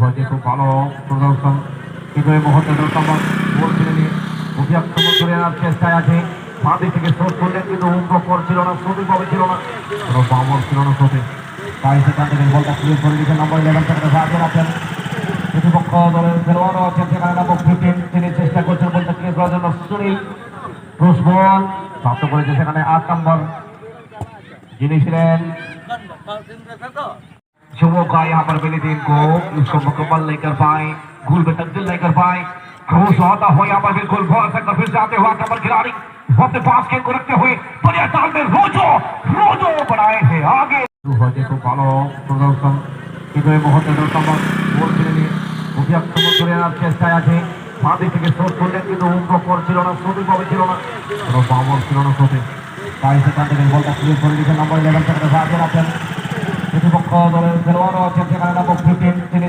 হয়তো খুব ভালো প্রদর্শন, কিন্তু এই মুহূর্তে গোল কিনে নিয়ে অতি আক্রমণ করে আনার চেষ্টায় আছে। বাঁদিক থেকে শোধ করলেন, কিন্তু উম্প করছিল না, সঠিকভাবে ছিল না, কোনো বামর ছিল না শোধে। তাই সেখান থেকে বলটা ক্লিয়ার করে দিয়েছেন নম্বর 11 সেখানে সাহায্য আছেন। প্রতিপক্ষ দলের খেলোয়াড়ও আছেন সেখানে নম্বর 15, তিনি চেষ্টা করছেন বলটা ক্লিয়ার করার জন্য। সুনীল ক্রস বল প্রাপ্ত করেছে সেখানে 8 নম্বর, যিনি ছিলেন युवक का यहाँ पर मिली टीम को, उसको मुकम्मल नहीं कर पाए, गोल में तब्दील नहीं कर पाए। क्रॉस होता हुआ यहाँ पर बिल्कुल बहुत सकता, फिर जाते हुआ नंबर खिलाड़ी अपने पास गेंद को रखते हुए बढ़िया ताल में रोजो रोजो बढ़ाए थे आगे। হয়তো ভালো প্রদর্শন, কিন্তু এই মুহূর্তে গোল কিনে নিয়ে অতি আক্রমণ করে আনার চেষ্টায় আছে। বাঁদিক থেকে শোধ করলেন, কিন্তু উম্প করছিল না, সঠিকভাবে ছিল না, কোনো বামর ছিল না শোধে। তাই সেখান থেকে বলটা ক্লিয়ার করে দিয়েছেন নম্বর 11 সেখানে সাহায্য আছেন। প্রতিপক্ষ দলের খেলোয়াড়ও আছেন সেখানে নম্বর 15, তিনি